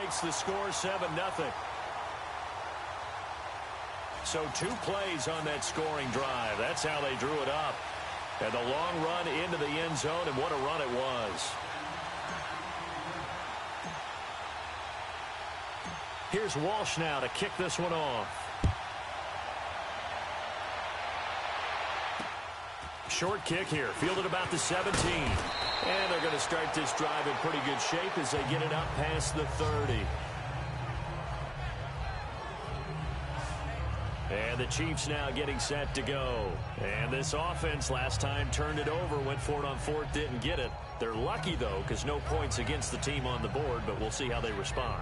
makes the score 7-0. So 2 plays on that scoring drive. That's how they drew it up. And the long run into the end zone, and what a run it was. Here's Walsh now to kick this one off. Short kick here, fielded about the 17. And they're going to start this drive in pretty good shape as they get it up past the 30. And the Chiefs now getting set to go. And this offense last time turned it over, went for it on 4th, didn't get it. They're lucky, though, because no points against the team on the board, but we'll see how they respond.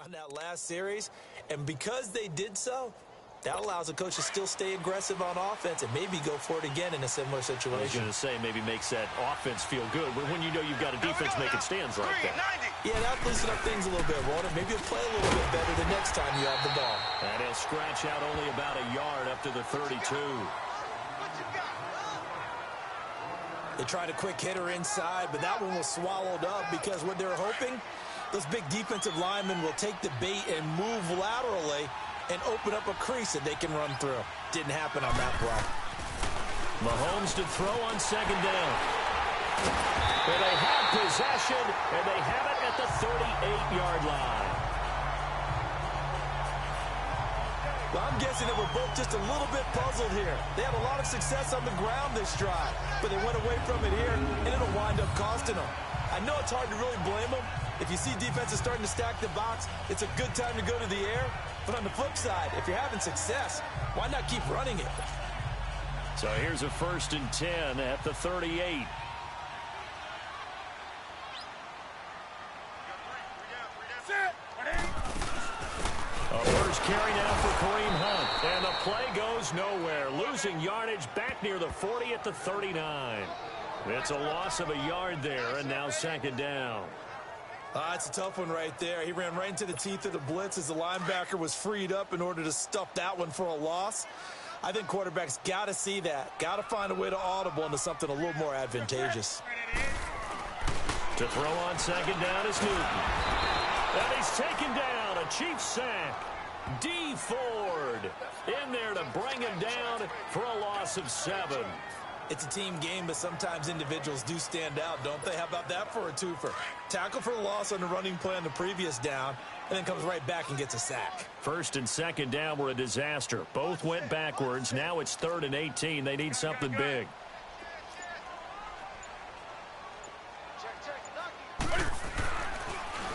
On that last series, and because they did so, that allows the coach to still stay aggressive on offense and maybe go for it again in a similar situation. I was going to say maybe makes that offense feel good, but when you know you've got a defense making stands like that. Yeah, that'll loosen up things a little bit, won't it? Maybe you'll play a little bit better the next time you have the ball. And he'll scratch out only about a yard up to the 32. They tried a quick hitter inside, but that one was swallowed up because what they were hoping, those big defensive linemen will take the bait and move laterally and open up a crease that they can run through. Didn't happen on that play. Mahomes to throw on 2nd down. And they have possession, and they have it at the 38-yard line. Well, I'm guessing that we're both just a little bit puzzled here. They had a lot of success on the ground this drive, but they went away from it here, and it'll wind up costing them. I know it's hard to really blame them. If you see defenses starting to stack the box, it's a good time to go to the air. But on the flip side, if you're having success, why not keep running it? So here's a 1st and 10 at the 38. A first carry now for Kareem Hunt. And the play goes nowhere. Losing yardage back near the 40 at the 39. It's a loss of a yard there, and now 2nd down. It's a tough one right there. He ran right into the teeth of the blitz as the linebacker was freed up in order to stuff that one for a loss. I think quarterbacks got to see that. Got to find a way to audible into something a little more advantageous. To throw on 2nd down is Newton. And he's taken down. A Chiefs sack. D. Ford in there to bring him down for a loss of 7. It's a team game, but sometimes individuals do stand out, don't they? How about that for a twofer? Tackle for the loss on the running play on the previous down, and then comes right back and gets a sack. 1st and 2nd down were a disaster. Both went backwards. Now it's 3rd and 18. They need something big.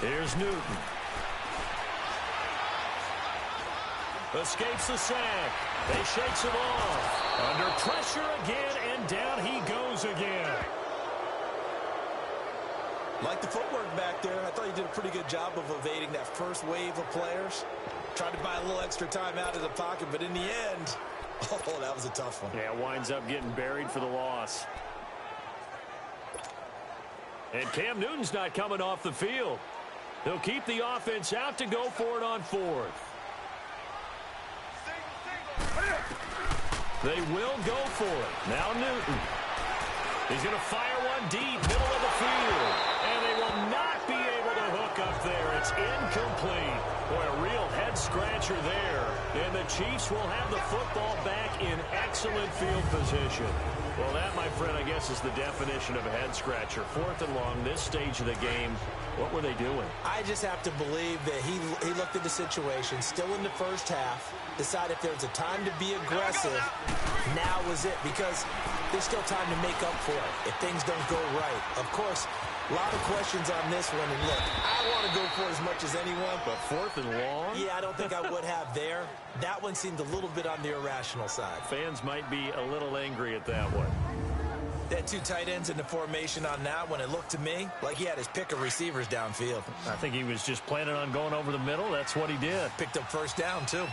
Here's Newton. Escapes the sack. They shakes him off. Under pressure again, and down he goes again. Like the footwork back there, I thought he did a pretty good job of evading that first wave of players. Tried to buy a little extra time out of the pocket, but in the end, oh, that was a tough one. Yeah, winds up getting buried for the loss. And Cam Newton's not coming off the field. They'll keep the offense out to go for it on 4th. They will go for it. Now Newton. He's going to fire one deep, middle of the field. And they will not be able to hook up there It's incomplete. Boy, a real head-scratcher there. And the Chiefs will have the football back in excellent field position. Well, that, my friend, I guess is the definition of a head-scratcher. 4th and long, this stage of the game. What were they doing? I just have to believe that he looked at the situation, still in the first half, decided if there was a time to be aggressive, now was it, because there's still time to make up for it if things don't go right. Of course, a lot of questions on this one, and look, I want to go for it as much as anyone. But 4th and long? Yeah, I don't think I would have there. That one seemed a little bit on the irrational side. Fans might be a little angry at that one. That 2 tight ends in the formation on that one, it looked to me like he had his pick of receivers downfield. I think he was just planning on going over the middle. That's what he did. Picked up first down, too.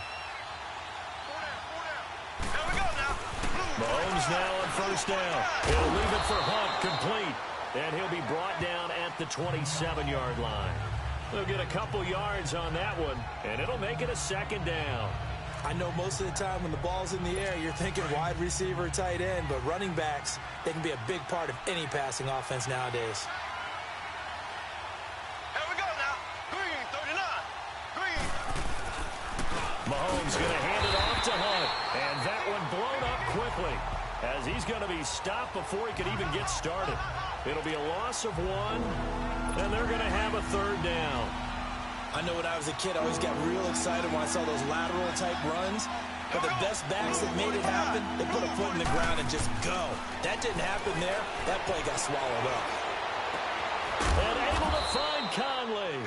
Mahomes now on first down. He'll leave it for Hunt, complete. And he'll be brought down at the 27-yard line. They'll get a couple yards on that one, and it'll make it a 2nd down. I know most of the time when the ball's in the air, you're thinking wide receiver, tight end, but running backs, they can be a big part of any passing offense nowadays. Here we go now. Green, 39. Green. Mahomes going to hand it off to Hunt, and that one blown up quickly as he's going to be stopped before he could even get started. It'll be a loss of 1, and they're going to have a 3rd down. I know when I was a kid, I always got real excited when I saw those lateral-type runs. But the best backs that made it happen, they put a foot in the ground and just go. That didn't happen there. That play got swallowed up. And able to find Conley.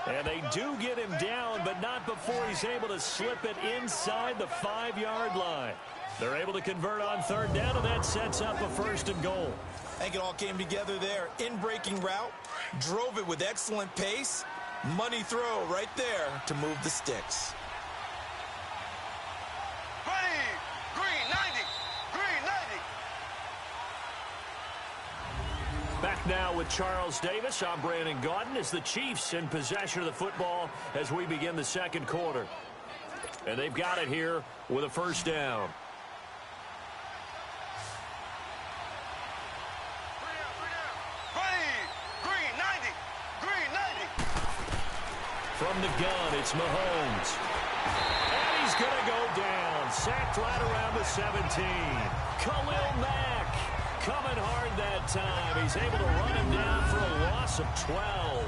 And they do get him down, but not before he's able to slip it inside the 5-yard line. They're able to convert on 3rd down, and that sets up a 1st and goal. I think it all came together there. In-breaking route, drove it with excellent pace. Money throw right there to move the sticks. Green, 90. Green, 90. Back now with Charles Davis. I'm Brandon Gaudin as the Chiefs in possession of the football as we begin the 2nd quarter. And they've got it here with a 1st down. From the gun, it's Mahomes. And he's going to go down. Sacked right around the 17. Khalil Mack coming hard that time. He's able to run him down for a loss of 12.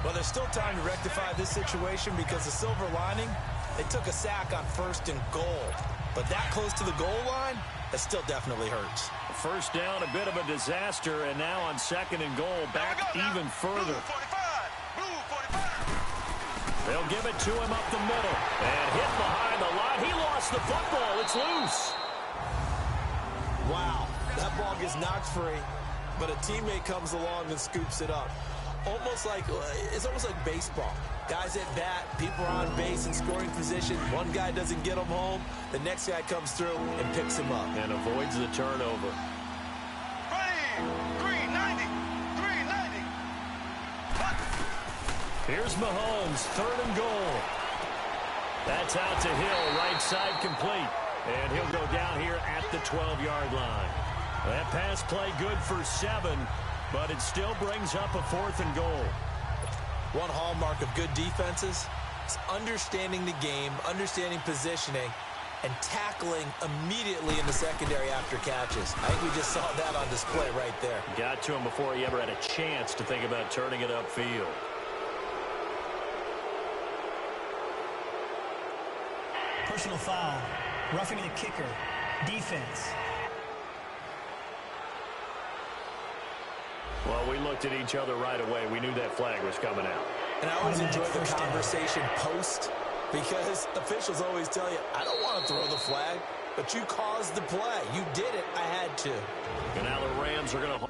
Well, there's still time to rectify this situation because the silver lining, they took a sack on 1st and goal. But that close to the goal line, that still definitely hurts. 1st down, a bit of a disaster, and now on 2nd and goal, back even further. They'll give it to him up the middle. And hit behind the line. He lost the football. It's loose. Wow, that ball gets knocked free, but a teammate comes along and scoops it up. It's almost like baseball. Guys at bat, people are on base in scoring position. One guy doesn't get him home. The next guy comes through and picks him up. And avoids the turnover. Green, 90. Green, 90. Here's Mahomes, 3rd and goal. That's out to Hill, right side complete. And he'll go down here at the 12-yard line. That pass play good for 7, but it still brings up a 4th and goal. One hallmark of good defenses is understanding the game, understanding positioning, and tackling immediately in the secondary after catches. I think we just saw that on display right there. Got to him before he ever had a chance to think about turning it upfield. Personal foul, roughing the kicker, defense. Well, we looked at each other right away. We knew that flag was coming out. And I always enjoy the conversation post because officials always tell you, I don't want to throw the flag, but you caused the play. You did it. I had to. And now the Rams are going to...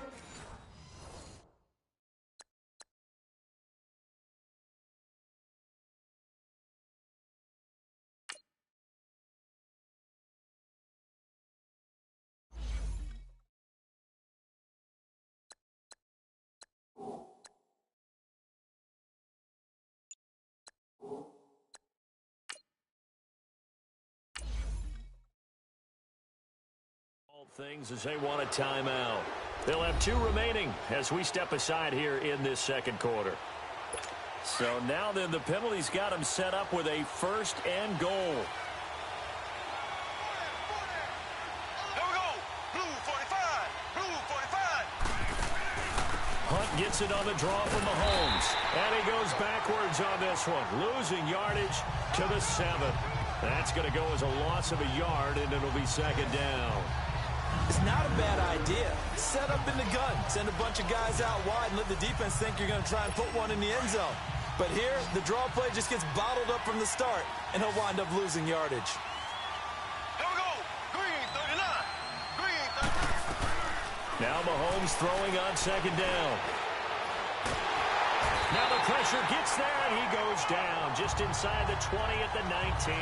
things as they want a timeout. They'll have 2 remaining as we step aside here in this 2nd quarter. So now then the penalty's got him set up with a first and goal. Here we go. Blue 45. Blue 45. Hunt gets it on the draw from Mahomes. And he goes backwards on this one, losing yardage to the 7. That's going to go as a loss of a yard, and it'll be second down. It's not a bad idea. Set up in the gun. Send a bunch of guys out wide and let the defense think you're going to try and put one in the end zone. But here, the draw play just gets bottled up from the start, and he'll wind up losing yardage. Here we go. Green 39. Green 39. Now Mahomes throwing on second down. Now the pressure gets there, and he goes down just inside the 20 at the 19.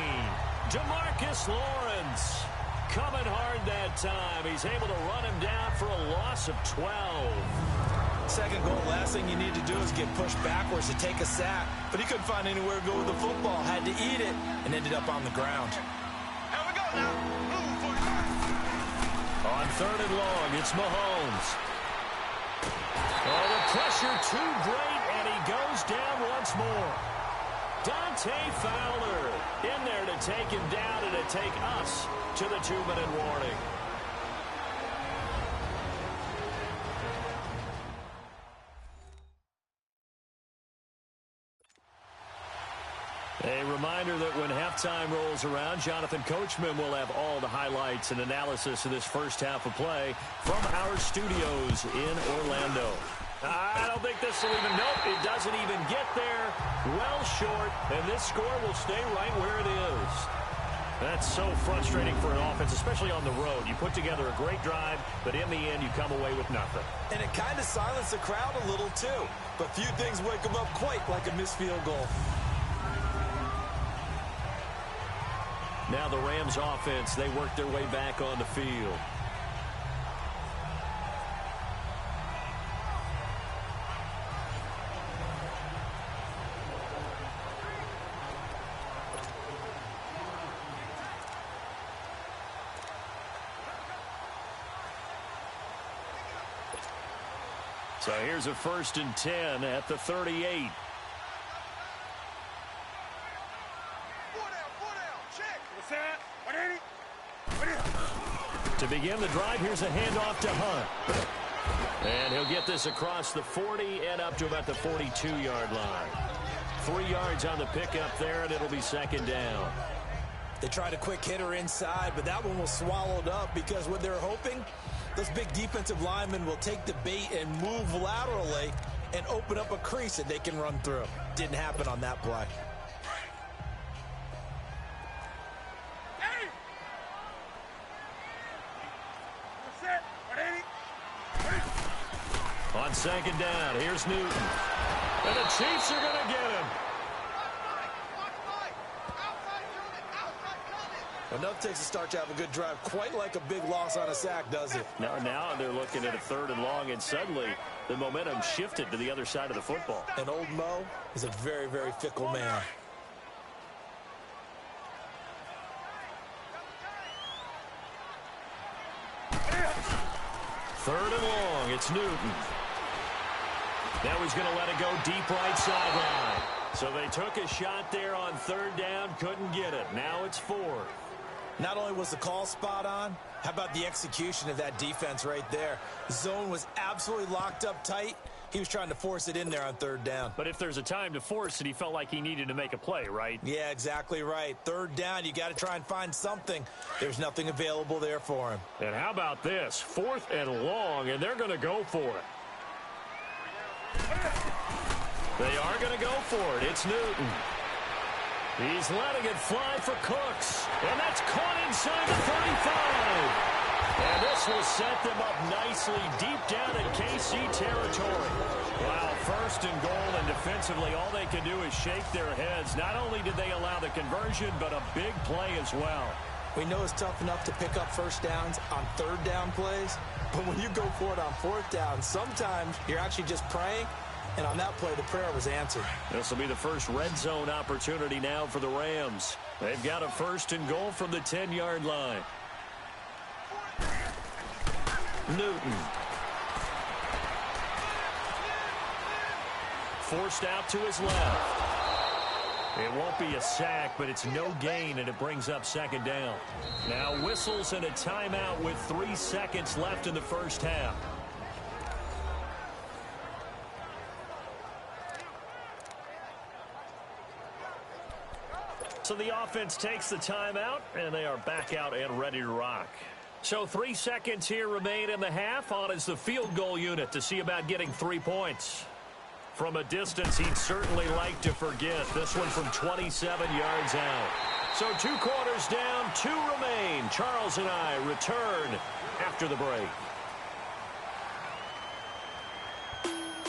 Demarcus Lawrence coming hard that time. He's able to run him down for a loss of 12. Second goal, last thing you need to do is get pushed backwards to take a sack. But he couldn't find anywhere to go with the football. Had to eat it and ended up on the ground. Here we go now. Blue 45. On third and long, it's Mahomes. Oh, the pressure too great, and he goes down once more. Dante Fowler in there to take him down and to take us to the 2-minute warning. A reminder that when halftime rolls around, Jonathan Coachman will have all the highlights and analysis of this first half of play from our studios in Orlando. I don't think this will even, nope, it doesn't even get there. Well short, and this score will stay right where it is. That's so frustrating for an offense, especially on the road. You put together a great drive, but in the end, you come away with nothing. And it kind of silenced the crowd a little, too. But few things wake them up quite like a missed field goal. Now the Rams offense, they work their way back on the field. So here's a 1st and 10 at the 38. To begin the drive, here's a handoff to Hunt. And he'll get this across the 40 and up to about the 42-yard line. 3 yards on the pickup there, and it'll be second down. They tried a quick hitter inside, but that one was swallowed up because what they're hoping, those big defensive linemen will take the bait and move laterally and open up a crease that they can run through. Didn't happen on that play. On second down, here's Newton. And the Chiefs are going to get him. Enough takes a start to have a good drive. Quite like a big loss on a sack, does it? Now they're looking at a 3rd and long, and suddenly the momentum shifted to the other side of the football. And old Mo is a very, very fickle man. Third and long, it's Newton. Now he's going to let it go deep right sideline. So they took a shot there on 3rd down, couldn't get it. Now it's 4th. Not only was the call spot on, how about the execution of that defense right there? Zone was absolutely locked up tight. He was trying to force it in there on 3rd down. But if there's a time to force it, he felt like he needed to make a play, right? Yeah, exactly right. 3rd down, you got to try and find something. There's nothing available there for him. And how about this? 4th and long, and they're going to go for it. They are going to go for it. It's Newton. He's letting it fly for Cooks. And that's caught inside the 35. And this will set them up nicely deep down in KC territory. Wow, 1st and goal, and defensively all they can do is shake their heads. Not only did they allow the conversion, but a big play as well. We know it's tough enough to pick up 1st downs on 3rd down plays, but when you go for it on 4th down, sometimes you're actually just praying. And on that play, the prayer was answered. This will be the first red zone opportunity now for the Rams. They've got a 1st and goal from the 10-yard line. Newton. forced out to his left. It won't be a sack, but it's no gain, and it brings up second down. Now whistles and a timeout with 3 seconds left in the first half. So the offense takes the timeout, and they are back out and ready to rock. So 3 seconds here remain in the half. On is the field goal unit to see about getting 3 points. From a distance, he'd certainly like to forget. This one from 27 yards out. So 2 quarters down, 2 remain. Charles and I return after the break.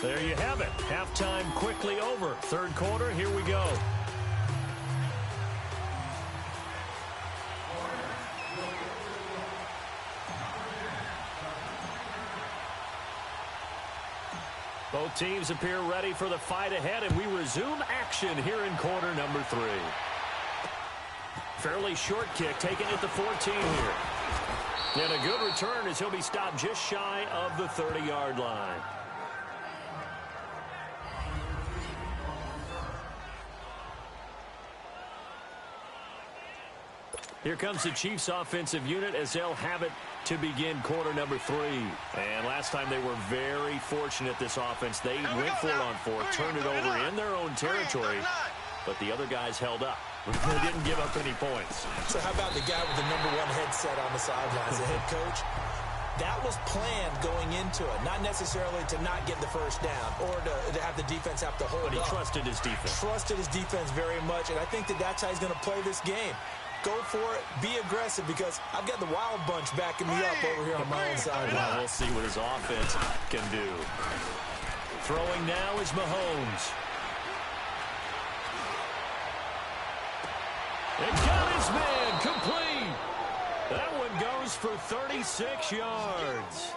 There you have it. Halftime quickly over. Third quarter, here we go. Both teams appear ready for the fight ahead, and we resume action here in quarter number 3. Fairly short kick, taken at the 14 here. And a good return as he'll be stopped just shy of the 30-yard line. Here comes the Chiefs offensive unit as they'll have it to begin quarter number 3. And last time they were very fortunate, this offense. They went for it on 4th, turned it over in their own territory, but the other guys held up. They didn't give up any points. So how about the guy with the #1 headset on the sidelines, the head coach? That was planned going into it, not necessarily to not get the first down or to have the defense have to hold up. But he trusted his defense. Trusted his defense very much, and I think that's how he's going to play this game. Go for it, be aggressive, because I've got the wild bunch backing me up over here on my own sideline. Well, we'll see what his offense can do. Throwing now is Mahomes. And got his man complete. That one goes for 36 yards.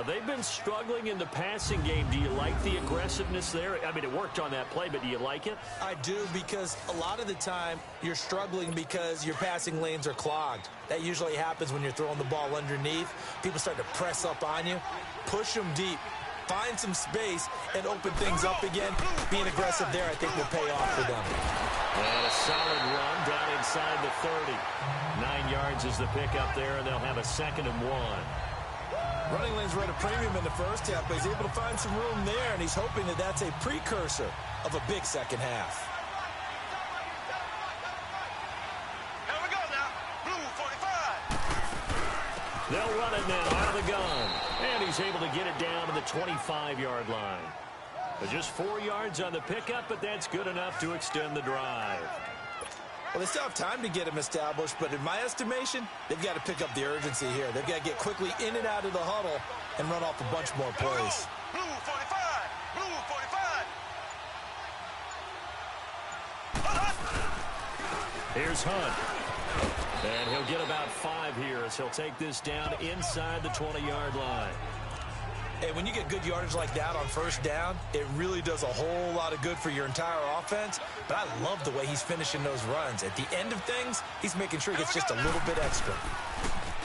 They've been struggling in the passing game. Do you like the aggressiveness there? I mean, it worked on that play, but do you like it? I do, because a lot of the time you're struggling because your passing lanes are clogged. That usually happens when you're throwing the ball underneath. People start to press up on you. Push them deep. Find some space and open things up again. Being aggressive there, I think, will pay off for them. And a solid run down inside the 30. 9 yards is the pickup there, and they'll have a 2nd and 1. Running lanes were at a premium in the first half, but he's able to find some room there, and he's hoping that that's a precursor of a big second half. Here we go now. Blue 45. They'll run it now out of the gun. And he's able to get it down to the 25-yard line. But just 4 yards on the pickup, but that's good enough to extend the drive. Well, they still have time to get him established, but in my estimation, they've got to pick up the urgency here. They've got to get quickly in and out of the huddle and run off a bunch more plays. Blue 45. Blue 45. Here's Hunt. And he'll get about 5 here as he'll take this down inside the 20-yard line. And when you get good yardage like that on first down, it really does a whole lot of good for your entire offense. But I love the way he's finishing those runs. At the end of things, he's making sure he gets just a little bit extra.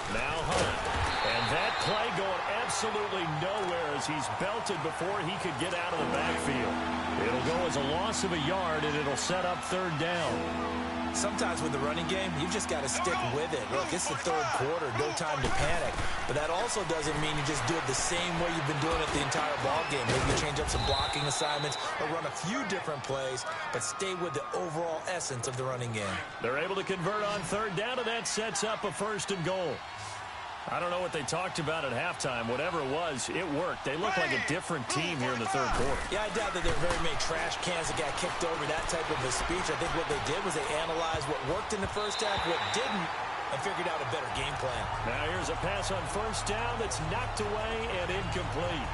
Now Hunt. And that play going absolutely nowhere as he's belted before he could get out of the backfield. It'll go as a loss of a yard, and it'll set up 3rd down. Sometimes with the running game, you've just got to stick with it. Look, it's the 3rd quarter, no time to panic. But that also doesn't mean you just do it the same way you've been doing it the entire ball game. Maybe you change up some blocking assignments or run a few different plays, but stay with the overall essence of the running game. They're able to convert on 3rd down, and that sets up a 1st and goal. I don't know what they talked about at halftime. Whatever it was, it worked. They look like a different team here in the 3rd quarter. Yeah, I doubt that there are very many trash cans that got kicked over, that type of a speech. I think what they did was they analyzed what worked in the first half, what didn't, and figured out a better game plan. Now here's a pass on 1st down that's knocked away and incomplete.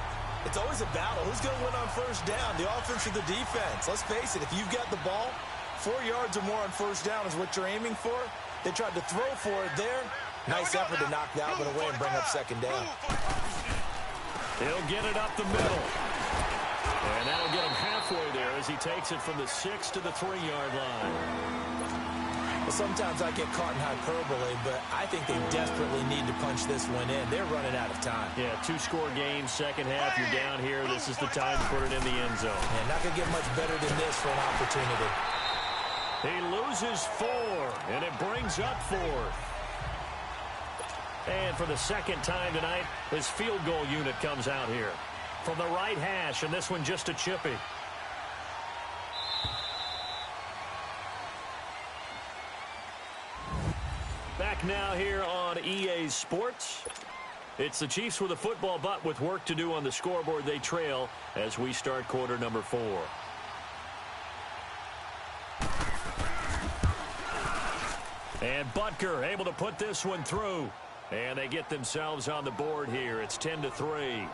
It's always a battle. Who's going to win on 1st down, the offense or the defense? Let's face it, if you've got the ball, 4 yards or more on 1st down is what you're aiming for. They tried to throw for it there. Nice effort to knock that one away and bring up 2nd down. He'll get it up the middle. And that'll get him halfway there as he takes it from the 6 to the 3-yard line. Well, sometimes I get caught in hyperbole, but I think they desperately need to punch this one in. They're running out of time. Yeah, two-score game, second half, you're down here. This is the time to put it in the end zone. Yeah, not going to get much better than this for an opportunity. He loses 4, and it brings up 4. And for the second time tonight, his field goal unit comes out here. From the right hash, and this one just a chippy. Back now here on EA Sports. It's the Chiefs with a football, but with work to do on the scoreboard, they trail as we start quarter number 4. And Butker able to put this one through. And they get themselves on the board here. It's 10-3.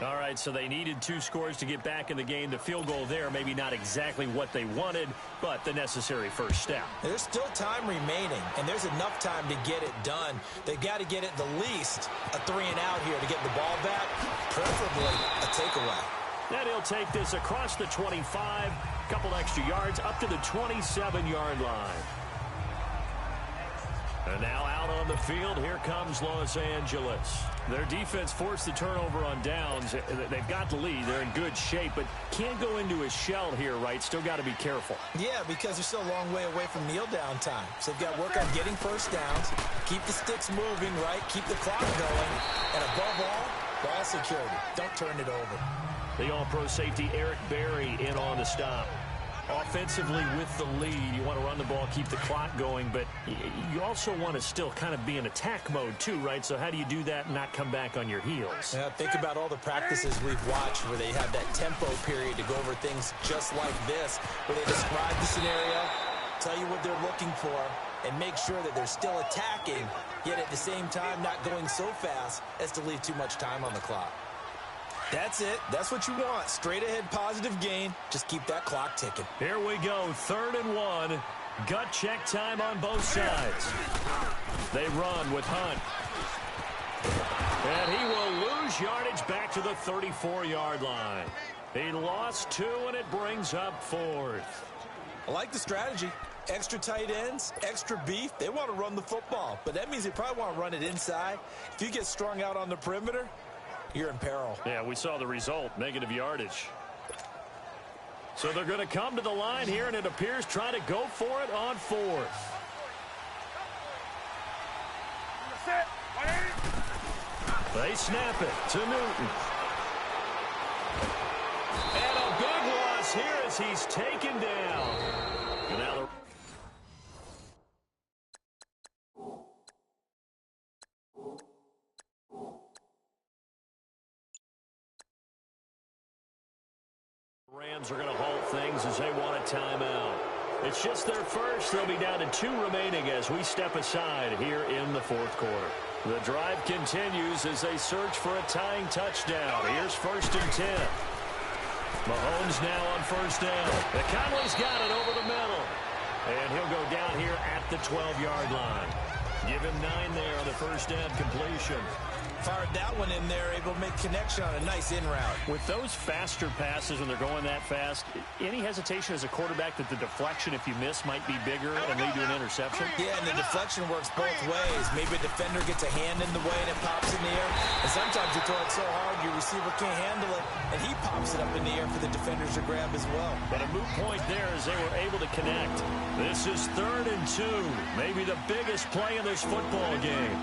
All right, so they needed 2 scores to get back in the game. The field goal there, maybe not exactly what they wanted, but the necessary first step. There's still time remaining, and there's enough time to get it done. They've got to get at the least a 3 and out here to get the ball back, preferably a takeaway. Then he'll take this across the 25, couple extra yards, up to the 27-yard line. And now out on the field, here comes Los Angeles. Their defense forced the turnover on downs. They've got the lead. They're in good shape, but can't go into a shell here, right? Still got to be careful. Yeah, because they're still a long way away from kneel down time. So they've got to work on getting first downs, keep the sticks moving, right? Keep the clock going. And above all, ball security. Don't turn it over. The all-pro safety Eric Berry in on the stop. Offensively with the lead, you want to run the ball, keep the clock going, but you also want to still kind of be in attack mode too, right? So how do you do that and not come back on your heels? Yeah, think about all the practices we've watched where they have that tempo period to go over things just like this, where they describe the scenario, tell you what they're looking for, and make sure that they're still attacking, yet at the same time not going so fast as to leave too much time on the clock. That's it. That's what you want. Straight ahead positive gain. Just keep that clock ticking. Here we go. 3rd and 1. Gut check time on both sides. They run with Hunt. And he will lose yardage back to the 34-yard line. He lost 2, and it brings up 4th. I like the strategy. Extra tight ends, extra beef. They want to run the football, but that means they probably want to run it inside. If you get strung out on the perimeter, you're in peril. Yeah, we saw the result, negative yardage. So they're going to come to the line here, and it appears trying to go for it on 4th. They snap it to Newton. And a big loss here as he's taken down. And now the Rams are going to halt things as they want a timeout. It's just their first. They'll be down to 2 remaining as we step aside here in the 4th quarter. The drive continues as they search for a tying touchdown. Here's 1st and 10. Mahomes now on 1st down. And Conley's got it over the middle. And he'll go down here at the 12-yard line. Give him 9 there on the 1st down completion. Fired that one in there, able to make connection on a nice in route. With those faster passes when they're going that fast, any hesitation as a quarterback that the deflection, if you miss, might be bigger and lead to an interception? Yeah, and the deflection works both ways. Maybe a defender gets a hand in the way and it pops in the air. And sometimes you throw it so hard your receiver can't handle it, and he pops it up in the air for the defenders to grab as well. But a moot point there as they were able to connect. This is 3rd and 2, maybe the biggest play in this football game.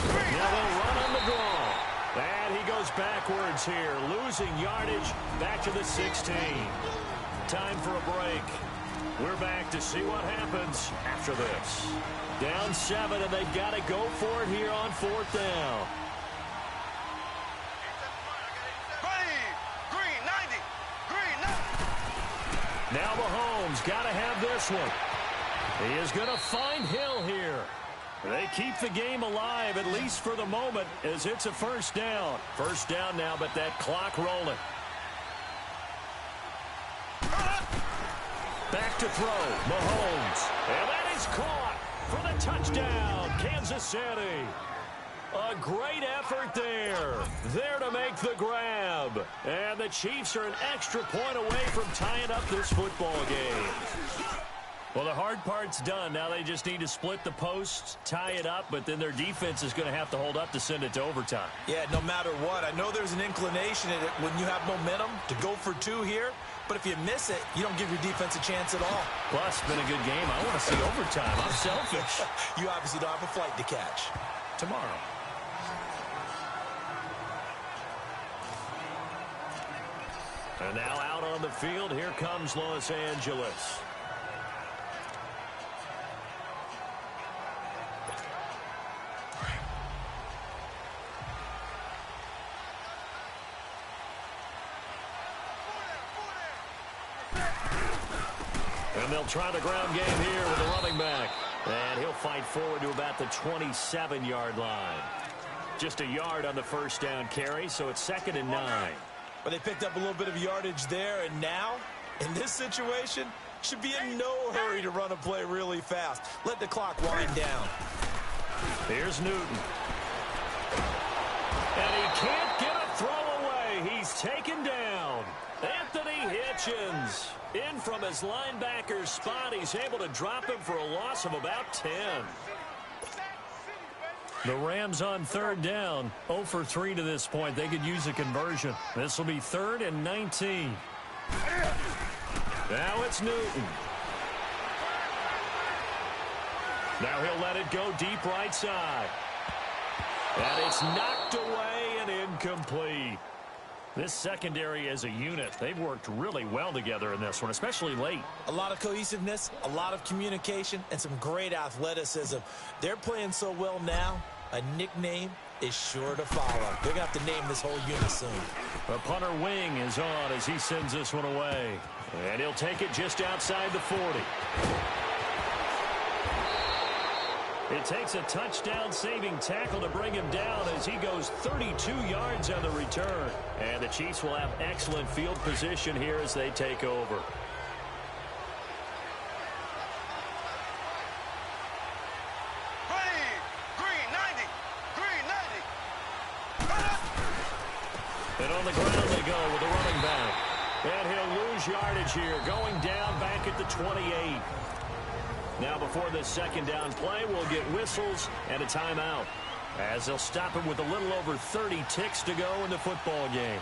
Now they'll run on the draw. And he goes backwards here, losing yardage back to the 16. Time for a break. We're back to see what happens after this. Down 7, and they've got to go for it here on 4th down. Now Mahomes got to have this one. He is going to find Hill here. They keep the game alive, at least for the moment, as it's a 1st down. 1st down now, but that clock rolling. Back to throw, Mahomes. And that is caught for the touchdown, Kansas City. A a great effort there. There to make the grab. And the Chiefs are an extra point away from tying up this football game. Well, the hard part's done. Now they just need to split the posts, tie it up, but then their defense is going to have to hold up to send it to overtime. Yeah, no matter what. I know there's an inclination in it when you have momentum to go for two here, but if you miss it, you don't give your defense a chance at all. Plus, it's been a good game. I want to see overtime. I'm selfish. You obviously don't have a flight to catch. Tomorrow. And now out on the field, here comes Los Angeles. And they'll try the ground game here with the running back. And he'll fight forward to about the 27-yard line. Just a yard on the first down carry, so it's 2nd and 9. But they picked up a little bit of yardage there, and now, in this situation, should be in no hurry to run a play really fast. Let the clock wind down. Here's Newton. And he can't get a throw away. He's taken down. Anthony Hitchens. In from his linebacker spot. He's able to drop him for a loss of about 10. The Rams on 3rd down. 0 for 3 to this point. They could use a conversion. This will be 3rd and 19. Now it's Newton. Now he'll let it go deep right side. And it's knocked away and incomplete. This secondary as a unit, they've worked really well together in this one, especially late. A lot of cohesiveness, a lot of communication, and some great athleticism. They're playing so well now, a nickname is sure to follow. They're going to have to name this whole unit soon. The punter wing is on as he sends this one away. And he'll take it just outside the 40. It takes a touchdown-saving tackle to bring him down as he goes 32 yards on the return. And the Chiefs will have excellent field position here as they take over. Green 90. Green 90. And on the ground they go with the running back. And he'll lose yardage here, going down back at the 28. Now before this second down play, we'll get whistles and a timeout, as they'll stop him with a little over 30 ticks to go in the football game.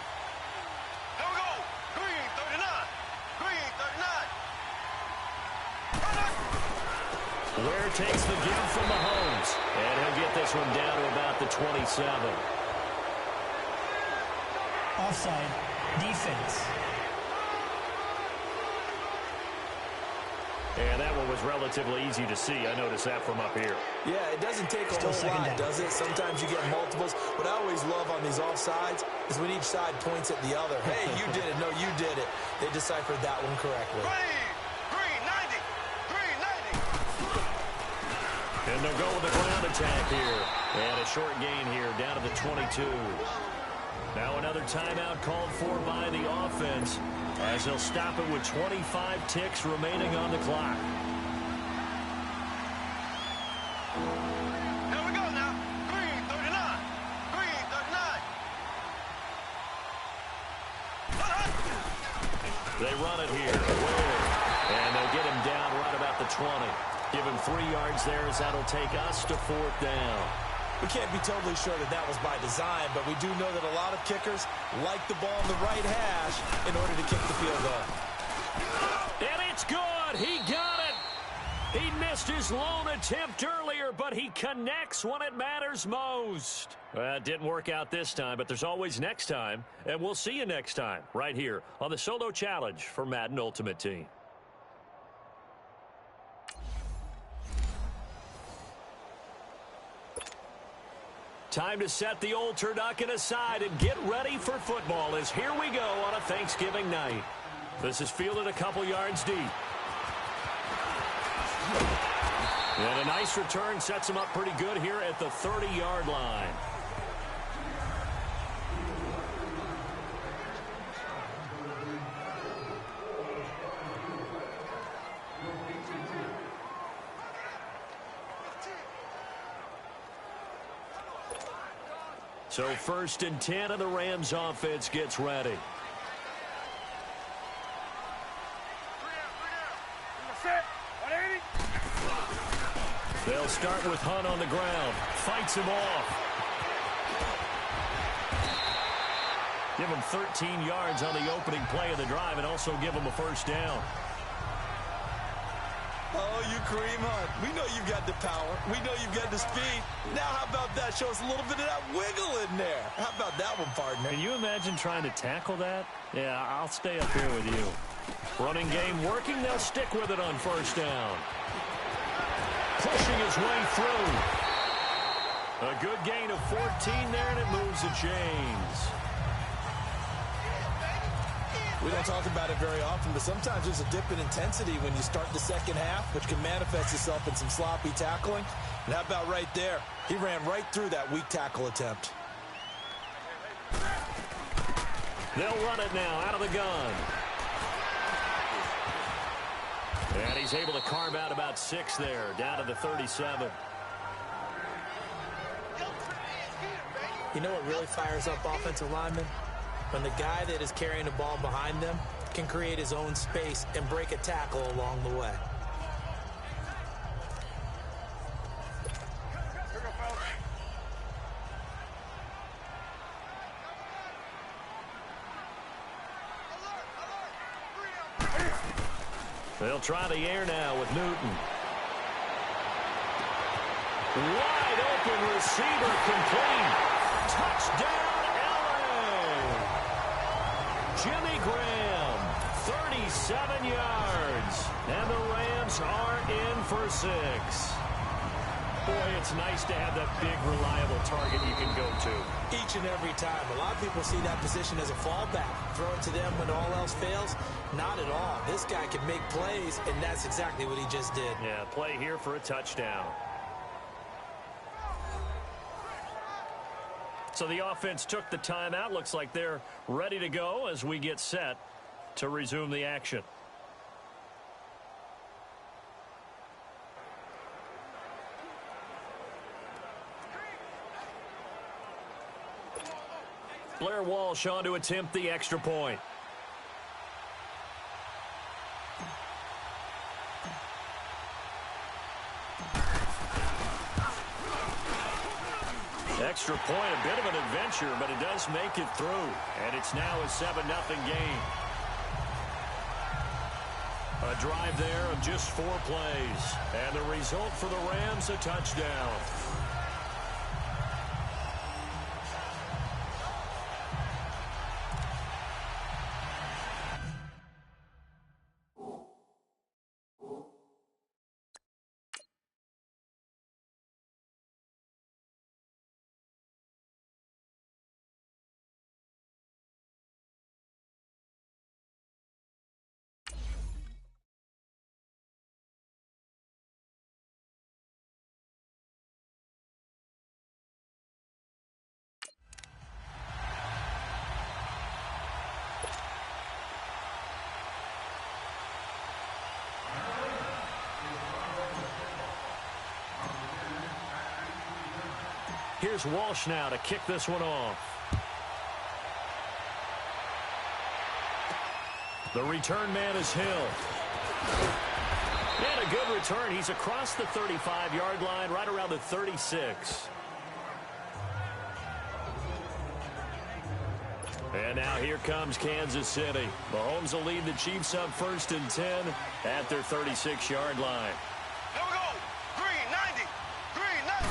Here we go. Green 39. Green 39. Ware takes the give from Mahomes, and he'll get this one down to about the 27. Offside. Defense. And that one was relatively easy to see. I noticed that from up here. Yeah, it doesn't take a Still whole lot, second down. does it? Sometimes you get multiples. What I always love on these offsides is when each side points at the other. Hey, you did it. No, you did it. They deciphered that one correctly. Green 90. Green 90. And they'll go with the ground attack here. And a short gain here down to the 22. Now another timeout called for by the offense, as they'll stop it with 25 ticks remaining on the clock. Here we go now. Green 39. Green 39. They run it here. And they'll get him down right about the 20. Give him 3 yards there, as that'll take us to 4th down. We can't be totally sure that that was by design, but we do know that a lot of kickers like the ball in the right hash in order to kick the field goal. And it's good. He got it. He missed his lone attempt earlier, but he connects when it matters most. It didn't work out this time, but there's always next time. And we'll see you next time right here on the Solo Challenge for Madden Ultimate Team. Time to set the old turducken aside and get ready for football, as here we go on a Thanksgiving night. This is fielded a couple yards deep. And a nice return sets him up pretty good here at the 30-yard line. So 1st and 10, and the Rams offense gets ready. They'll start with Hunt on the ground. Fights him off. Give him 13 yards on the opening play of the drive and also give him a 1st down. Oh, you Kareem Hunt. We know you've got the power. We know you've got the speed. Now how about that? Show us a little bit of that wiggle in there. How about that one, partner? Can you imagine trying to tackle that? Yeah, I'll stay up here with you. Running game working. They'll stick with it on 1st down. Pushing his way through. A good gain of 14 there, and it moves the chains. We don't talk about it very often, but sometimes there's a dip in intensity when you start the second half, which can manifest itself in some sloppy tackling. And how about right there? He ran right through that weak tackle attempt. They'll run it now out of the gun. And he's able to carve out about 6 there, down to the 37. You know what really fires up offensive linemen? When the guy that is carrying the ball behind them can create his own space and break a tackle along the way. They'll try the air now with Newton. Wide open receiver complete. Touchdown, LA. Jimmy Graham, 37 yards. And the Rams are in for 6. Boy, it's nice to have that big, reliable target you can go to. Each and every time. A lot of people see that position as a fallback. Throw it to them when all else fails. Not at all. This guy can make plays, and that's exactly what he just did. Yeah, play here for a touchdown. So the offense took the timeout. Looks like they're ready to go as we get set to resume the action. Blair Walsh on to attempt the extra point. Extra point, a bit of an adventure, but it does make it through. And it's now a 7-0 game. A drive there of just 4 plays. And the result for the Rams, a touchdown. Here's Walsh now to kick this one off. The return man is Hill. And a good return. He's across the 35-yard line, right around the 36. And now here comes Kansas City. Mahomes will lead the Chiefs up 1st and 10 at their 36-yard line. Here we go. Green, 90. Green, 90.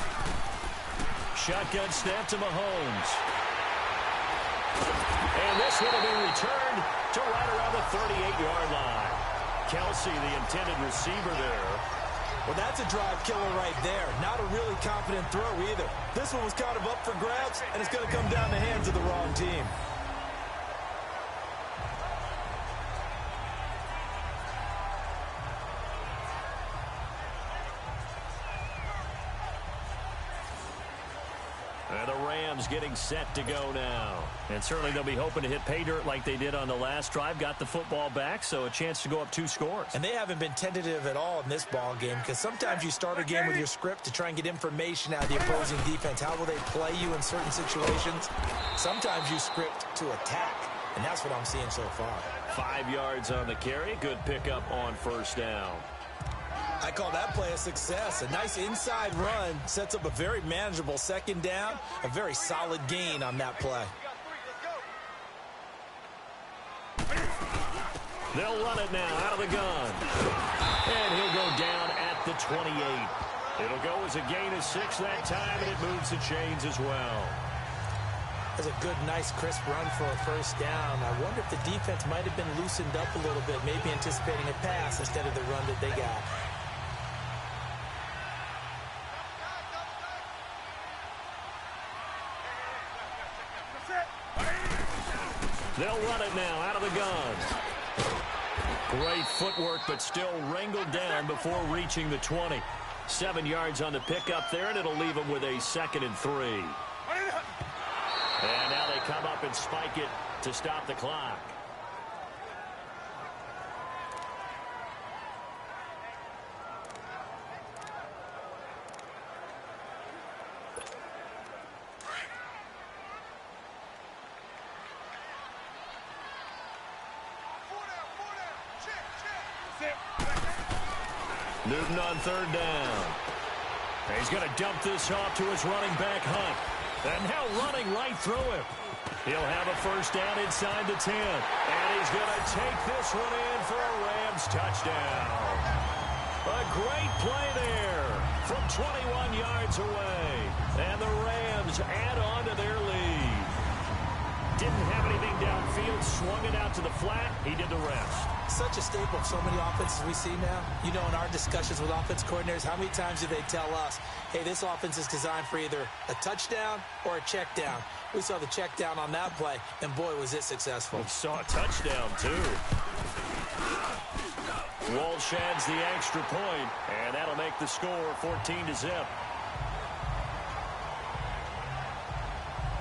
Shotgun snap to Mahomes. And this one will be returned to right around the 38-yard line. Kelsey, the intended receiver there. Well, that's a drive killer right there. Not a really confident throw either. This one was kind of up for grabs, and it's going to come down the hands of the wrong team. And the Rams getting set to go now. And certainly they'll be hoping to hit pay dirt like they did on the last drive. Got the football back, so a chance to go up 2 scores. And they haven't been tentative at all in this ball game, because sometimes you start a game with your script to try and get information out of the opposing defense. How will they play you in certain situations? Sometimes you script to attack, and that's what I'm seeing so far. 5 yards on the carry. Good pickup on first down. I call that play a success. A nice inside run sets up a very manageable second down. A very solid gain on that play. They'll run it now out of the gun. And he'll go down at the 28. It'll go as a gain of 6 that time, and it moves the chains as well. That's a good, nice, crisp run for a first down. I wonder if the defense might have been loosened up a little bit, maybe anticipating a pass instead of the run that they got. They'll run it now out of the gun. Great footwork, but still wrangled down before reaching the 20. 7 yards on the pickup there, and it'll leave them with a 2nd and 3. And now they come up and spike it to stop the clock. Newton on 3rd down. And he's going to dump this off to his running back, Hunt. And now running right through him. He'll have a first down inside the 10. And he's going to take this one in for a Rams touchdown. A great play there from 21 yards away. And the Rams add on to their lead. Didn't have anything downfield, swung it out to the flat. He did the rest. Such a staple of so many offenses we see now. You know, in our discussions with offense coordinators, how many times do they tell us, hey, this offense is designed for either a touchdown or a check down. We saw the check down on that play, and boy, was it successful. We saw a touchdown, too. Walsh adds the extra point, and that'll make the score 14-0.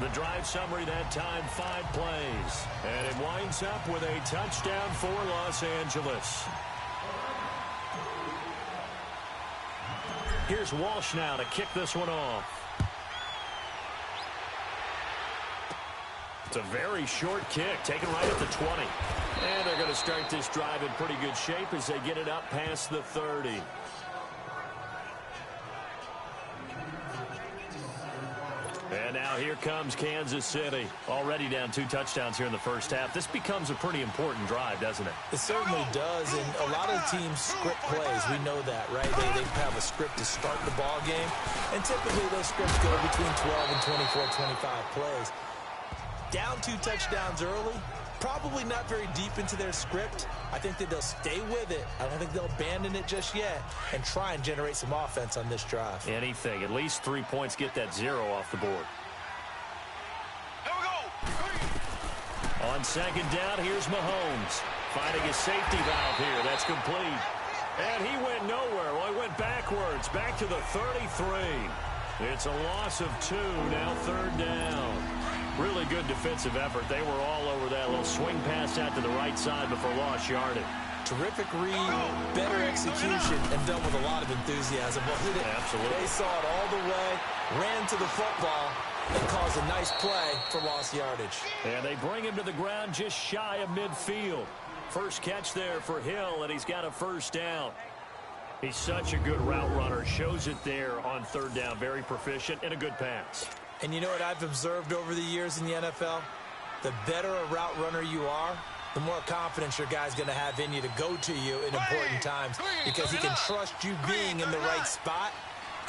The drive summary that time, 5 plays. And it winds up with a touchdown for Los Angeles. Here's Walsh now to kick this one off. It's a very short kick, taken right at the 20. And they're going to start this drive in pretty good shape as they get it up past the 30. And now here comes Kansas City. Already down 2 touchdowns here in the first half. This becomes a pretty important drive, doesn't it? It certainly does, and a lot of teams script plays. We know that, right? They have a script to start the ball game, and typically those scripts go between 12 and 24, 25 plays. Down 2 touchdowns early, probably not very deep into their script. I think that they'll stay with it. I don't think they'll abandon it just yet and try and generate some offense on this drive. Anything. At least 3 points, get that 0 off the board. Here we go. On 2nd down, here's Mahomes. Finding his safety valve here. That's complete. And he went nowhere. Well, he went backwards. Back to the 33. It's a loss of 2. Now 3rd down. Really good defensive effort. They were all over that little swing pass out to the right side before lost yardage. Terrific read, better execution, and done with a lot of enthusiasm. Absolutely. They saw it all the way, ran to the football, and caused a nice play for lost yardage. And they bring him to the ground just shy of midfield. First catch there for Hill, and he's got a first down. He's such a good route runner. Shows it there on 3rd down. Very proficient and a good pass. And you know what I've observed over the years in the NFL? The better a route runner you are, the more confidence your guy's going to have in you to go to you in important times, because he can trust you being in the right spot,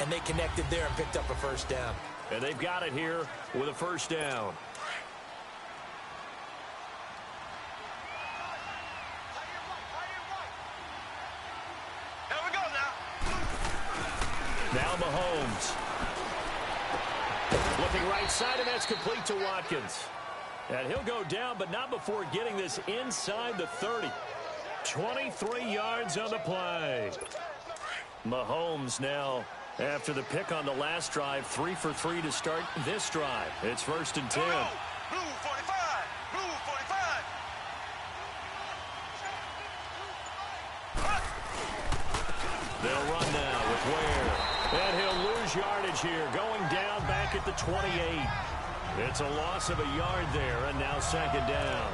and they connected there and picked up a first down. And they've got it here with a first down. Here we go now. Now Mahomes. Looking right side, and that's complete to Watkins. And he'll go down, but not before getting this inside the 30. 23 yards on the play. Mahomes now After the pick on the last drive, 3 for 3 to start this drive. It's 1st and 10. Blue 45. Blue 45. They'll run now with Ware. And he'll lose yardage here, going down back at the 28. It's a loss of a yard there, and now 2nd down.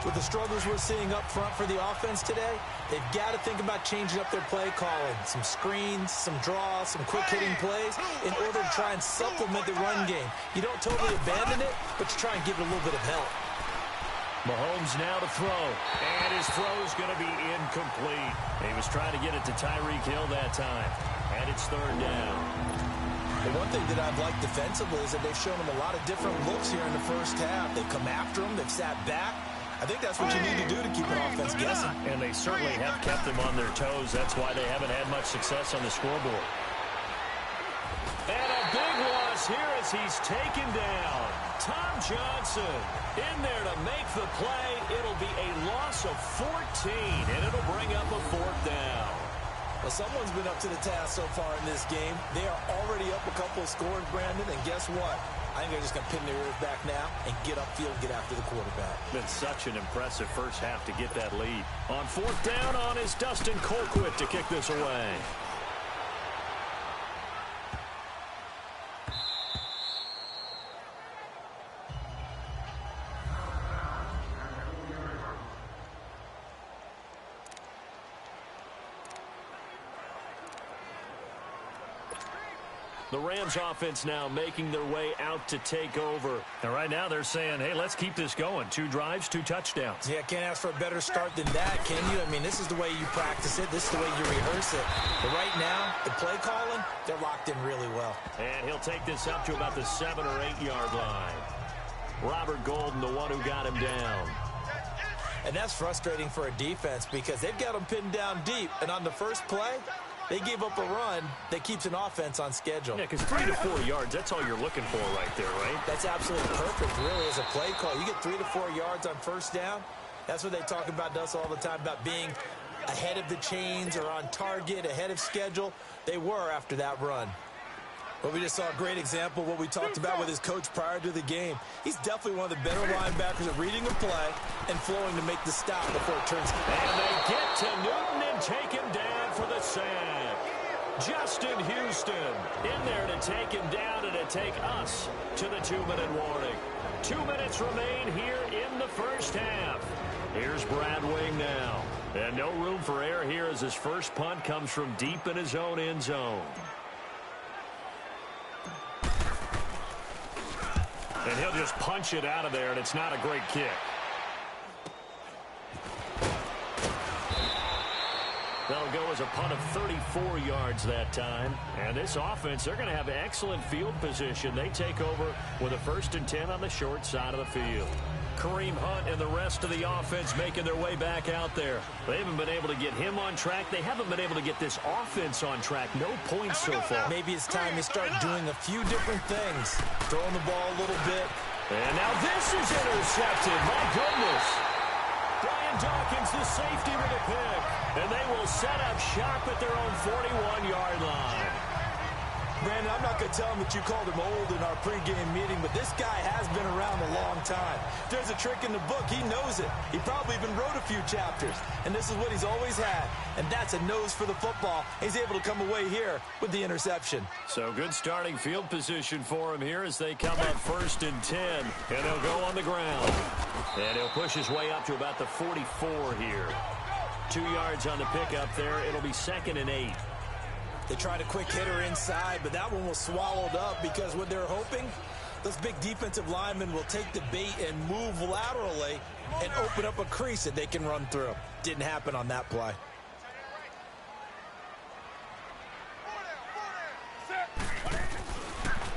With the struggles we're seeing up front for the offense today, they've got to think about changing up their play calling. Some screens, some draws, some quick-hitting plays in order to try and supplement the run game. You don't totally abandon it, but you try and give it a little bit of help. Mahomes now to throw, and his throw is going to be incomplete. He was trying to get it to Tyreek Hill that time, and it's 3rd down. The one thing that I've liked defensively is that they've shown him a lot of different looks here in the first half. They've come after him, they've sat back. I think that's what you need to do to keep an offense guessing. And they certainly have kept them on their toes. That's why they haven't had much success on the scoreboard. And a big loss here as he's taken down. Tom Johnson in there to make the play. It'll be a loss of 14, and it'll bring up a 4th down. Well, someone's been up to the task so far in this game. They are already up a couple of scores, Brandon, and guess what? I think they're just going to pin their ears back now and get upfield, get after the quarterback. Been such an impressive first half to get that lead. On 4th down on is Dustin Colquitt to kick this away. The Rams offense now making their way out to take over. And right now they're saying, hey, let's keep this going. 2 drives, 2 touchdowns. Yeah, can't ask for a better start than that, can you? I mean, this is the way you practice it. This is the way you rehearse it. But right now, the play calling, they're locked in really well. And he'll take this up to about the 7 or 8 yard line. Robert Golden, the one who got him down. And that's frustrating for a defense because they've got them pinned down deep. And on the first play, they gave up a run that keeps an offense on schedule. Yeah, because 3 to 4 yards, that's all you're looking for right there, right? That's absolutely perfect, really, as a play call. You get 3 to 4 yards on first down. That's what they talk about us all the time, about being ahead of the chains or on target, ahead of schedule. They were after that run. But we just saw a great example of what we talked about with his coach prior to the game. He's definitely one of the better linebackers at reading a play and flowing to make the stop before it turns. And they get to Newton and take him down for the sack. Justin Houston in there to take him down and to take us to the 2-minute warning. 2 minutes remain here in the first half. Here's Brad Wing now. And no room for error here as his first punt comes from deep in his own end zone. And he'll just punch it out of there, and it's not a great kick. That'll go as a punt of 34 yards that time. And this offense, they're going to have excellent field position. They take over with a 1st and 10 on the short side of the field. Kareem Hunt and the rest of the offense making their way back out there. They haven't been able to get him on track. They haven't been able to get this offense on track. No points so far. Maybe it's time to start doing a few different things. Throwing the ball a little bit. And now this is intercepted. My goodness. Brian Dawkins, the safety, with a pick. And they will set up shop at their own 41-yard line. Brandon, I'm not going to tell him that you called him old in our pregame meeting, but this guy has been around a long time. If there's a trick in the book, he knows it. He probably even wrote a few chapters, and this is what he's always had, and that's a nose for the football. He's able to come away here with the interception. So good starting field position for him here as they come up 1st and 10, and he'll go on the ground. And he'll push his way up to about the 44 here. 2 yards on the pickup there. It'll be 2nd and 8. They tried a quick hitter inside, but that one was swallowed up because what they're hoping, those big defensive linemen will take the bait and move laterally and open up a crease that they can run through. Didn't happen on that play.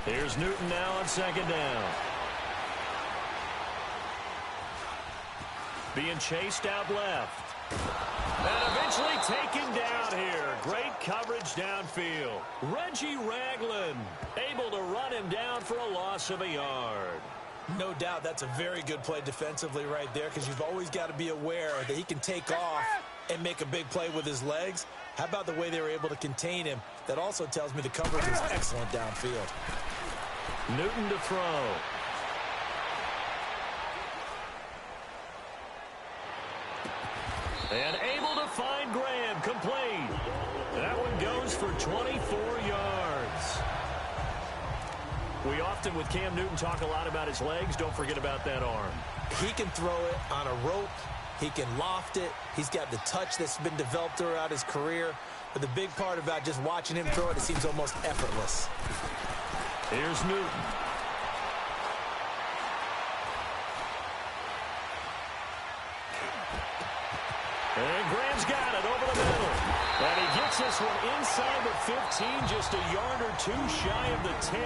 Here's Newton now on 2nd down. Being chased out left. And eventually taken down here. Great coverage downfield. Reggie Ragland able to run him down for a loss of a yard. No doubt that's a very good play defensively right there because you've always got to be aware that he can take off and make a big play with his legs. How about the way they were able to contain him? That also tells me the coverage was excellent downfield. Newton to throw. And able to find Graham, complete. That one goes for 24 yards. We often, with Cam Newton, talk a lot about his legs. Don't forget about that arm. He can throw it on a rope. He can loft it. He's got the touch that's been developed throughout his career. But the big part about just watching him throw it, it seems almost effortless. Here's Newton. And Graham's got it over the middle. And he gets this one inside the 15, just a yard or two shy of the 10.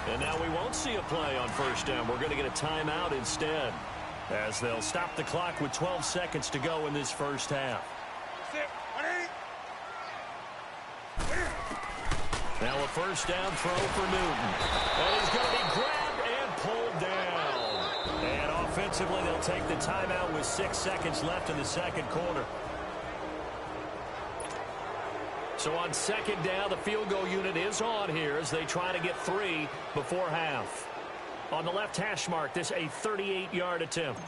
And now we won't see a play on first down. We're going to get a timeout instead, as they'll stop the clock with 12 seconds to go in this first half. Now a first down throw for Newton. And he's going to be grabbed and pulled down. And offensively, they'll take the timeout with 6 seconds left in the second quarter. So on second down, the field goal unit is on here as they try to get 3 before half. On the left hash mark, this a 38-yard attempt.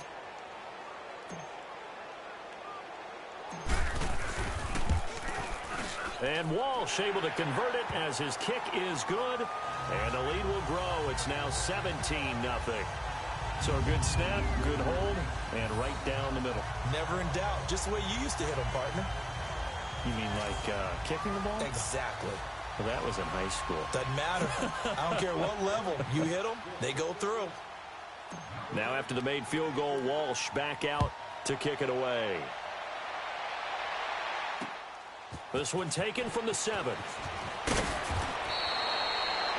And Walsh able to convert it as his kick is good. And the lead will grow. It's now 17-0. So a good snap, good hold, and right down the middle. Never in doubt. Just the way you used to hit them, partner. You mean like kicking the ball? Exactly. Well, that was in high school. Doesn't matter. I don't care what level. You hit them, they go through. Now after the made field goal, Walsh back out to kick it away. This one taken from the 7.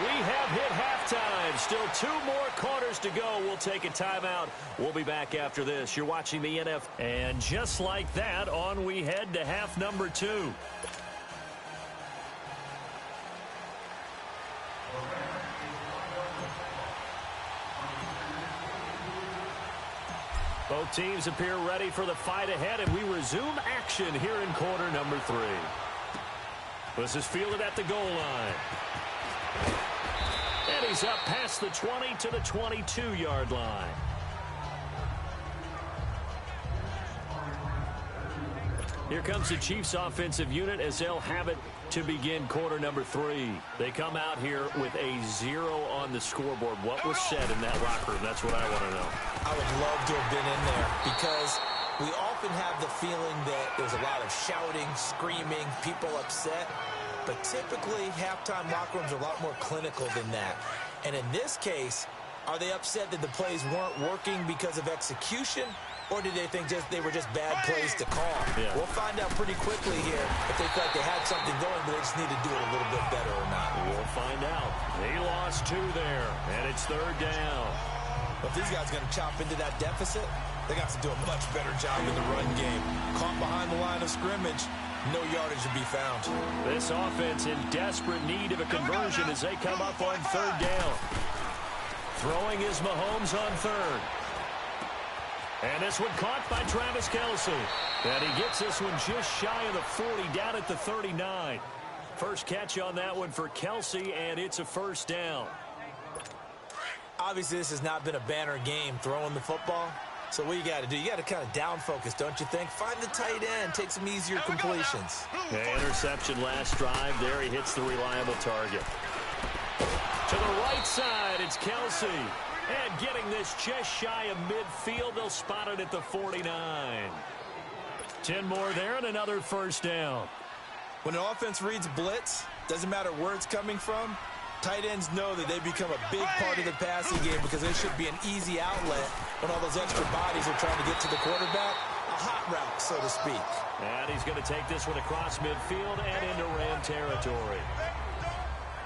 We have hit halftime. Still 2 more quarters to go. We'll take a timeout. We'll be back after this. You're watching the NFL. And just like that, on we head to half number 2. Both teams appear ready for the fight ahead, and we resume action here in quarter number 3. This is fielded at the goal line. And he's up past the 20 to the 22-yard line. Here comes the Chiefs offensive unit as they'll have it to begin quarter number 3. They come out here with a 0 on the scoreboard. What was said in that locker room? That's what I want to know. I would love to have been in there because we often have the feeling that there's a lot of shouting, screaming, people upset. But typically, halftime locker rooms are a lot more clinical than that. And in this case, are they upset that the plays weren't working because of execution? Or did they think they were just bad plays to call? Yeah. We'll find out pretty quickly here if they felt like they had something going, but they just need to do it a little bit better or not. We'll find out. They lost 2 there, and it's third down. But if these guys are going to chop into that deficit, they got to do a much better job in the run game. Caught behind the line of scrimmage, no yardage to be found. This offense in desperate need of a conversion as they come up on third down. Throwing is Mahomes on third. And this one caught by Travis Kelce. And he gets this one just shy of the 40, down at the 39. First catch on that one for Kelce, and it's a first down. Obviously, this has not been a banner game throwing the football. So what you got to do, you got to kind of down focus, don't you think? Find the tight end, take some easier completions. Interception last drive. There he hits the reliable target. To the right side, it's Kelce. And getting this just shy of midfield, they'll spot it at the 49. 10 more there and another first down. When an offense reads blitz, doesn't matter where it's coming from, tight ends know that they become a big part of the passing game because they should be an easy outlet when all those extra bodies are trying to get to the quarterback. A hot route, so to speak. And he's going to take this one across midfield and into Ram territory.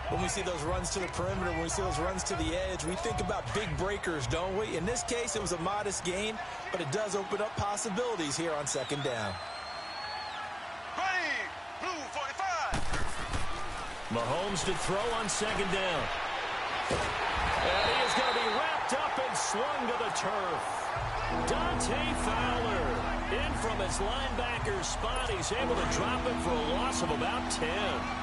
When we see those runs to the perimeter, when we see those runs to the edge, we think about big breakers, don't we? In this case, it was a modest gain, but it does open up possibilities here on second down. Green, blue 45. Mahomes to throw on second down. And he is going to be wrapped up and slung to the turf. Dante Fowler. In from his linebacker spot, he's able to drop it for a loss of about 10.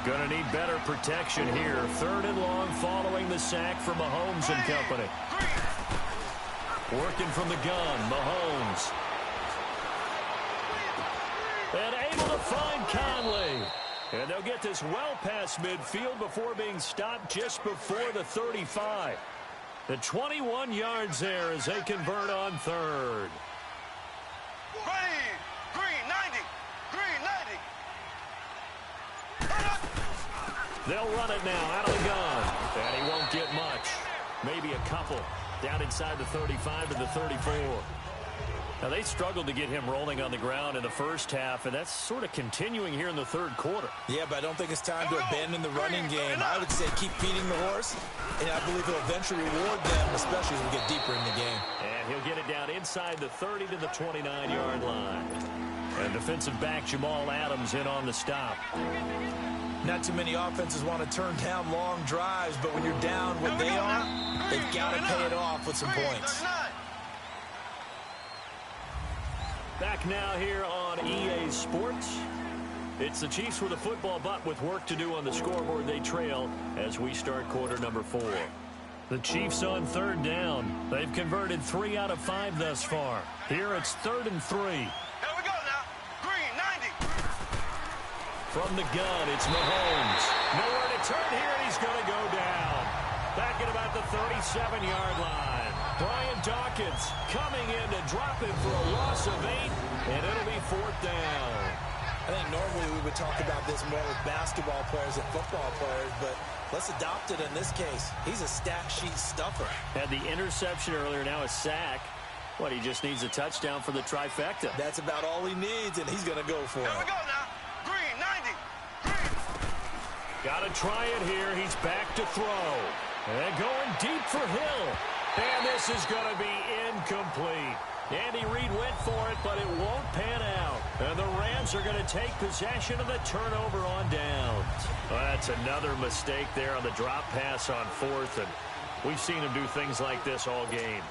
Gonna need better protection here. 3rd and long following the sack from Mahomes and company. Working from the gun, Mahomes. And able to find Conley. And they'll get this well past midfield before being stopped just before the 35. The 21 yards there as they convert on 3rd. Green 90. Green 90. They'll run it now out of the gun. And he won't get much. Maybe a couple. Down inside the 35 to the 34. Now, they struggled to get him rolling on the ground in the first half, and that's sort of continuing here in the 3rd quarter. Yeah, but I don't think it's time to abandon the running game. I would say keep feeding the horse, and I believe he'll eventually reward them, especially as we get deeper in the game. And he'll get it down inside the 30 to the 29-yard line. And defensive back Jamal Adams in on the stop. Not too many offenses want to turn down long drives, but when you're down what they are, they've got to pay it off with some points. Back now here on EA Sports. It's the Chiefs with a football, but with work to do on the scoreboard. They trail as we start quarter number 4. The Chiefs on 3rd down. They've converted 3 out of 5 thus far. Here it's 3rd and 3. Here we go now. Green 90. From the gun, it's Mahomes. Nowhere to turn here, and he's going to go down. Back at about the 37-yard line. Brian Dawkins coming in to drop it for a loss of 8, and it'll be 4th down. I think normally we would talk about this more with basketball players than football players, but let's adopt it in this case. He's a stack sheet stuffer. Had the interception earlier, now a sack. What, he just needs a touchdown for the trifecta. That's about all he needs, and he's going to go for it. Here we go now. Green 90. Green. Got to try it here. He's back to throw. And going deep for Hill. And this is going to be incomplete. Andy Reid went for it, but it won't pan out. And the Rams are going to take possession of the turnover on downs. Well, that's another mistake there on the drop pass on 4th. And we've seen him do things like this all game.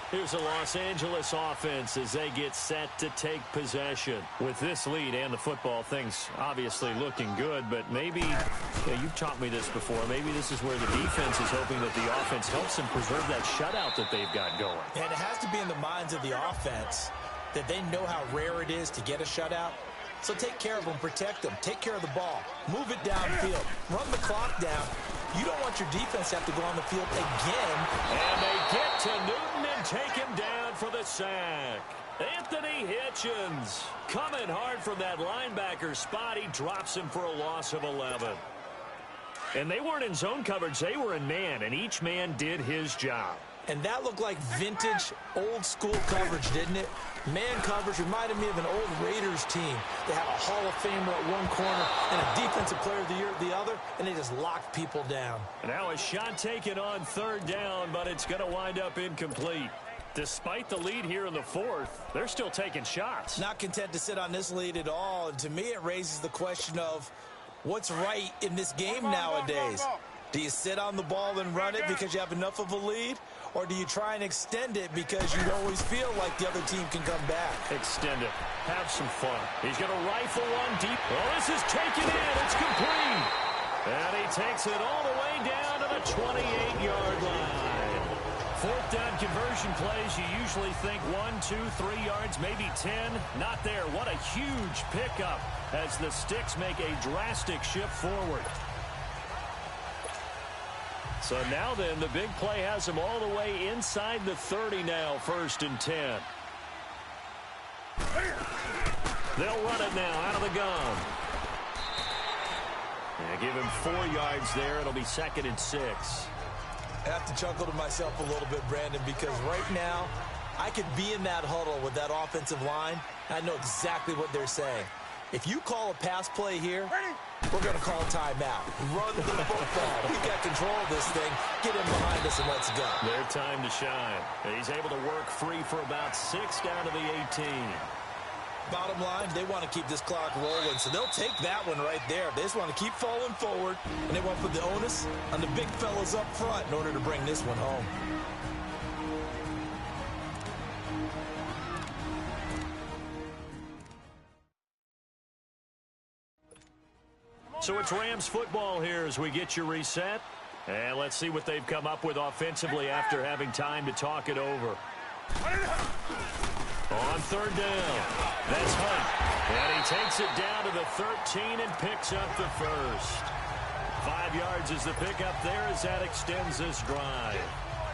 Here's the Los Angeles offense as they get set to take possession. With this lead and the football, things obviously looking good, but maybe, you've taught me this before, maybe this is where the defense is hoping that the offense helps them preserve that shutout that they've got going. And it has to be in the minds of the offense that they know how rare it is to get a shutout. So take care of them, protect them, take care of the ball, move it downfield, run the clock down. You don't want your defense to have to go on the field again. And they get to Newton and take him down for the sack. Anthony Hitchens coming hard from that linebacker spot. He drops him for a loss of 11. And they weren't in zone coverage. They were in man, and each man did his job. And that looked like vintage, old-school coverage, didn't it? Man coverage reminded me of an old Raiders team. They had a Hall of Famer at one corner and a Defensive Player of the Year at the other, and they just locked people down. And now a shot taken on 3rd down, but it's going to wind up incomplete. Despite the lead here in the 4th, they're still taking shots. Not content to sit on this lead at all, and to me it raises the question of what's right in this game nowadays. Do you sit on the ball and run it because you have enough of a lead? Or do you try and extend it because you always feel like the other team can come back? Extend it. Have some fun. He's going to rifle one deep. Well, this is taken in. It's complete. And he takes it all the way down to the 28-yard line. 4th down conversion plays, you usually think 1, 2, 3 yards, maybe 10. Not there. What a huge pickup as the Sticks make a drastic shift forward. So now then, the big play has them all the way inside the 30 now, 1st and 10. They'll run it now out of the gun. And give him 4 yards there. It'll be 2nd and 6. I have to chuckle to myself a little bit, Brandon, because right now I could be in that huddle with that offensive line. I know exactly what they're saying. If you call a pass play here, we're going to call timeout. Run the football. We got control of this thing. Get him behind us and let's go. Their time to shine. He's able to work free for about 6 down to the 18. Bottom line, they want to keep this clock rolling, so they'll take that one right there. They just want to keep falling forward, and they want to put the onus on the big fellas up front in order to bring this one home. So it's Rams football here as we get you reset. And let's see what they've come up with offensively after having time to talk it over. On third down, that's Hunt. And he takes it down to the 13 and picks up the first. 5 yards is the pickup there as that extends this drive.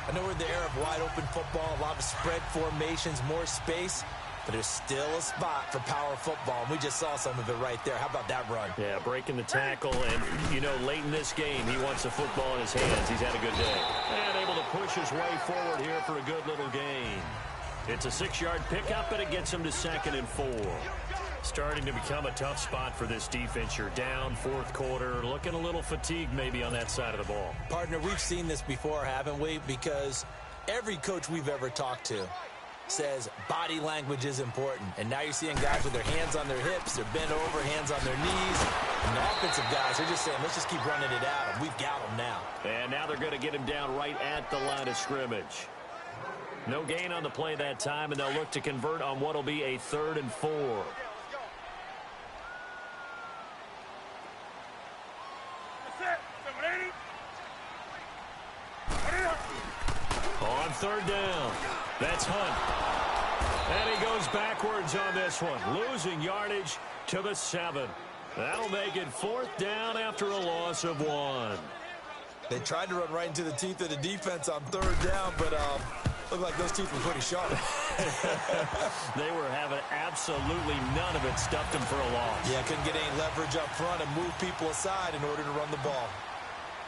I know we're in the era of wide-open football, a lot of spread formations, more space, but there's still a spot for power football, and we just saw some of it right there. How about that run? Yeah, breaking the tackle, and, you know, late in this game, he wants the football in his hands. He's had a good day. And able to push his way forward here for a good little gain. It's a 6-yard pickup, and it gets him to 2nd and 4. Starting to become a tough spot for this defense. You're down, fourth quarter, looking a little fatigued maybe on that side of the ball. Partner, we've seen this before, haven't we? Because every coach we've ever talked to says body language is important. And now you're seeing guys with their hands on their hips, they're bent over, hands on their knees. And the offensive guys are just saying, let's just keep running it at them. We've got them now. And now they're going to get him down right at the line of scrimmage. No gain on the play that time, and they'll look to convert on what will be a 3rd and 4. On third down, that's Hunt. And he goes backwards on this one, losing yardage to the 7. That'll make it 4th down after a loss of 1. They tried to run right into the teeth of the defense on 3rd down, but looked like those teeth were pretty sharp. They were having absolutely none of it, stuffed them for a loss. Yeah, couldn't get any leverage up front and move people aside in order to run the ball.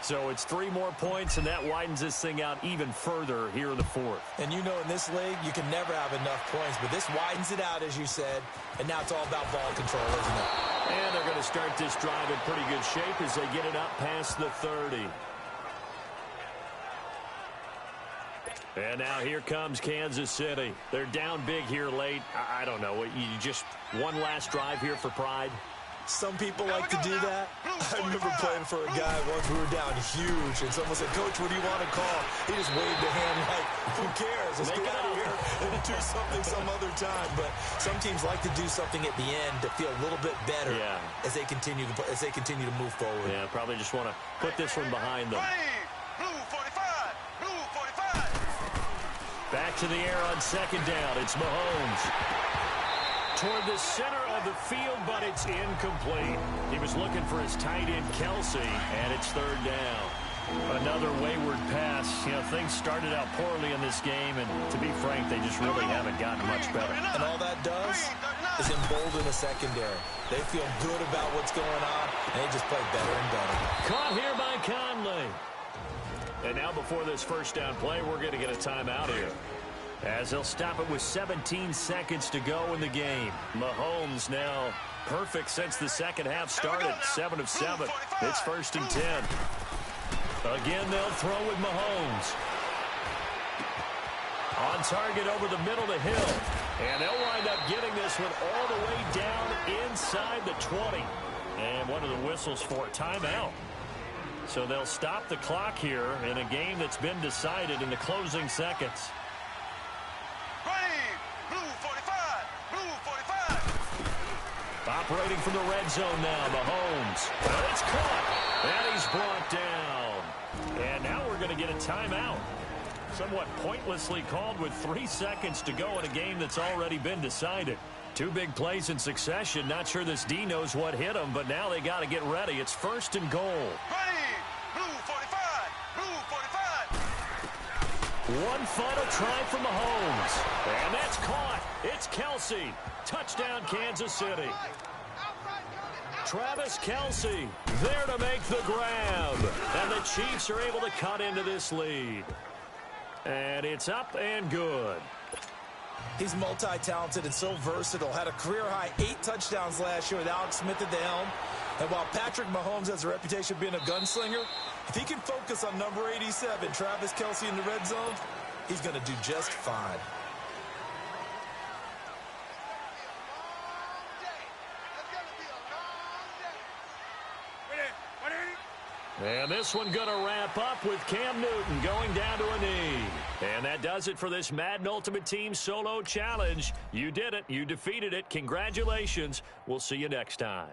So it's 3 more points, and that widens this thing out even further here in the 4th. And you know in this league, you can never have enough points, but this widens it out, as you said, and now it's all about ball control, isn't it? And they're going to start this drive in pretty good shape as they get it up past the 30. And now here comes Kansas City. They're down big here late. I don't know. You just one last drive here for pride? Some people like to do that. I remember playing for a guy once. We were down huge, and someone said, "Coach, what do you want to call?" He just waved a hand like, "Who cares? Let's get out of here and do something some other time." But some teams like to do something at the end to feel a little bit better as they continue to move forward. Yeah, probably just want to put this one behind them. Blue 45. Blue 45. Back to the air on 2nd down. It's Mahomes. Toward the center of the field, but it's incomplete. He was looking for his tight end, Kelsey, and it's 3rd down. Another wayward pass. You know, things started out poorly in this game, and to be frank, they just really haven't gotten much better. And all that does is embolden the secondary. They feel good about what's going on, and they just play better and better. Caught here by Conley. And now before this first down play, we're going to get a timeout here, as they'll stop it with 17 seconds to go in the game. Mahomes now perfect since the second half started. 7 of 7. It's 1st and 10. Again, they'll throw with Mahomes. On target over the middle to Hill. And they'll wind up getting this one all the way down inside the 20. And one of the whistles for timeout. So they'll stop the clock here in a game that's been decided in the closing seconds. Operating from the red zone now, Mahomes. But it's caught, and he's brought down. And now we're going to get a timeout. Somewhat pointlessly called with 3 seconds to go in a game that's already been decided. 2 big plays in succession. Not sure this D knows what hit him, but now they got to get ready. It's 1st and goal. Blue 45. Blue 45. One final try from Mahomes. And that's caught. It's Kelsey. Touchdown, Kansas City. Travis Kelsey there to make the grab. And the Chiefs are able to cut into this lead. And it's up and good. He's multi-talented and so versatile. Had a career-high 8 touchdowns last year with Alex Smith at the helm. And while Patrick Mahomes has a reputation of being a gunslinger, if he can focus on number 87, Travis Kelsey in the red zone, he's going to do just fine. And this one going to wrap up with Cam Newton going down to a knee. And that does it for this Madden Ultimate Team Solo Challenge. You did it. You defeated it. Congratulations. We'll see you next time.